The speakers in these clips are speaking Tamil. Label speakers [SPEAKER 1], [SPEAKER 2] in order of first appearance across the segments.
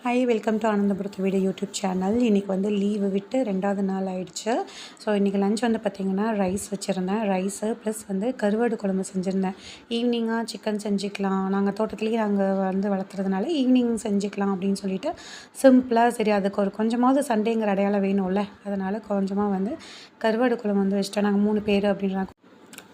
[SPEAKER 1] ஹாய் வெல்கம் டு ஆனந்தபுரத்து வீடு யூடியூப் சேனல். இன்றைக்கி வந்து லீவு விட்டு 2வது நாள் ஆகிடுச்சு. ஸோ இன்றைக்கி லஞ்ச் வந்து பார்த்திங்கன்னா ரைஸ் வச்சுருந்தேன். ரைஸு ப்ளஸ் வந்து கருவாடு குழம்பு செஞ்சுருந்தேன். ஈவினிங்காக சிக்கன் செஞ்சுக்கலாம், நாங்கள் தோட்டத்துலேயே நாங்கள் வந்து வளர்த்துறதுனால ஈவினிங் செஞ்சுக்கலாம் அப்படின்னு சொல்லிட்டு சிம்பிளாக சரி அதுக்கு ஒரு கொஞ்சமாவது சண்டேங்கிற அடையாளம் வேணும்ல, அதனால் கொஞ்சமாக வந்து கருவாடு குழம்பு வந்து வச்சுட்டேன். நாங்கள் 3 பேர் அப்படின்றாங்க.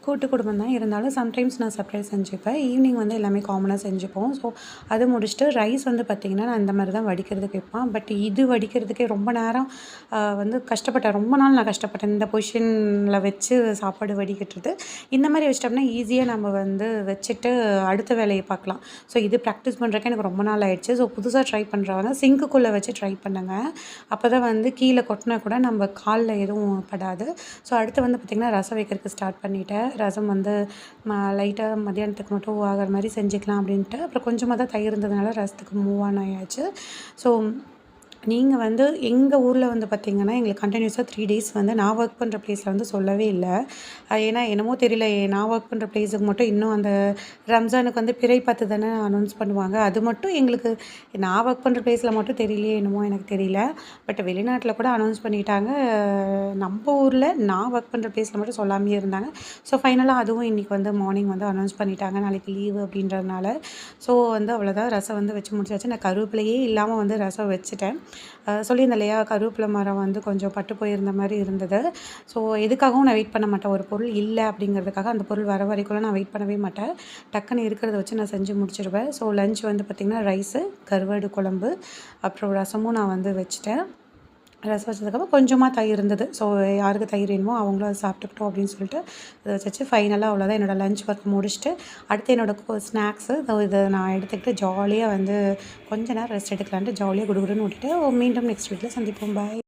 [SPEAKER 1] கூட்டு குடும்பம் தான் இருந்தாலும் சம்டைம்ஸ் நான் சர்ப்ரைஸ் செஞ்சுப்பேன். ஈவினிங் வந்து எல்லாமே காமனாக செஞ்சுப்போம். ஸோ அது முடிச்சுட்டு ரைஸ் வந்து பார்த்திங்கன்னா நான் இந்த மாதிரி தான் வடிக்கிறதுக்கு வைப்பேன். பட் இது வடிக்கிறதுக்கே ரொம்ப நேரம் வந்து கஷ்டப்பட்டேன். ரொம்ப நாள் நான் கஷ்டப்பட்டேன் இந்த பொசிஷனில் வச்சு சாப்பாடு வடிகட்டுறது. இந்த மாதிரி வச்சிட்டோம்னா ஈஸியாக நம்ம வந்து வச்சுட்டு அடுத்த வேலையை பார்க்கலாம். ஸோ இது ப்ராக்டிஸ் பண்ணுறதுக்கு எனக்கு ரொம்ப நாள் ஆயிடுச்சு. ஸோ புதுசாக ட்ரை பண்ணுறவங்க சிங்க்குள்ளே வச்சு ட்ரை பண்ணுங்க. அப்போ தான் வந்து கீழே கொட்டினா கூட நம்ம காலில் எதுவும் படாது. ஸோ அடுத்து வந்து பார்த்திங்கன்னா ரசம் வைக்கிறதுக்கு ஸ்டார்ட் பண்ணிவிட்டேன். ரசம் வந்து லைட்டாக மதியானத்துக்கு மட்டும் ஆகிற மாதிரி செஞ்சுக்கலாம் அப்படின்ட்டு அப்புறம் கொஞ்சமாக தான் தயிர் இருந்ததுனால ரசத்துக்கு மூவ் ஆன் ஆயாச்சு. ஸோ நீங்கள் வந்து எங்கள் ஊரில் வந்து பார்த்திங்கன்னா எங்களுக்கு கண்டினியூஸாக 3 டேஸ் வந்து நான் ஒர்க் பண்ணுற ப்ளேஸில் வந்து சொல்லவே இல்லை. ஏன்னா என்னமோ தெரியல, நான் ஒர்க் பண்ணுற ப்ளேஸுக்கு மட்டும் இன்னும் அந்த ரம்ஜானுக்கு வந்து பிறை பார்த்து தானே அனௌன்ஸ் பண்ணுவாங்க. அது மட்டும் எங்களுக்கு நான் ஒர்க் பண்ணுற ப்ளேஸில் மட்டும் தெரியலையே, என்னமோ எனக்கு தெரியல. பட் வெளிநாட்டில் கூட அனௌன்ஸ் பண்ணிட்டாங்க. நம்ம ஊரில் நான் ஒர்க் பண்ணுற ப்ளேஸில் மட்டும் சொல்லாமே இருந்தாங்க. ஸோ ஃபைனலாக அதுவும் இன்றைக்கி வந்து மார்னிங் வந்து அனௌன்ஸ் பண்ணிட்டாங்க, நாளைக்கு லீவு அப்படின்றதுனால. ஸோ வந்து அவ்வளோதான், ரசம் வந்து வச்சு முடிச்சாச்சு. நான் கருவேப்பிலையே இல்லாமல் வந்து ரசம் வச்சுட்டேன். சொல்லியிருந்தேன் இல்லையா, கருவேப்பிலை மரம் வந்து கொஞ்சம் பட்டு போயிருந்த மாதிரி இருந்தது. ஸோ எதுக்காகவும் நான் வெயிட் பண்ண மாட்டேன். ஒரு பொருள் இல்லை அப்படிங்கிறதுக்காக அந்த பொருள் வர வரைக்கும்லாம் நான் வெயிட் பண்ணவே மாட்டேன். டக்குன்னு இருக்கிறத வச்சு நான் செஞ்சு முடிச்சிடுவேன். ஸோ லஞ்ச் வந்து பார்த்திங்கன்னா ரைஸு, கருவாடு குழம்பு, அப்புறம் ரசமும் நான் வந்து வச்சுட்டேன். ரசம் வச்சதுக்கப்புறம் கொஞ்சமாக தயிர் இருந்தது. ஸோ யாருக்கு தயிர் வேணுமோ அவங்களும் அதை சாப்பிட்டுக்கிட்டோம் அப்படின்னு சொல்லிட்டு அதை வச்சு ஃபைனலாக அவ்வளோதான். என்னோடய லஞ்ச் ஒர்க் முடிச்சுட்டு அடுத்து என்னோடய ஸ்நாக்ஸு இதை நான் எடுத்துக்கிட்டு ஜாலியாக வந்து கொஞ்ச நேரம் ரெஸ்ட் எடுக்கலான்ட்டு ஜாலியாக குடுகுடுன்னு விட்டுட்டு மீண்டும் நெக்ஸ்ட் வீக்கில் சந்திப்போம். பாய்.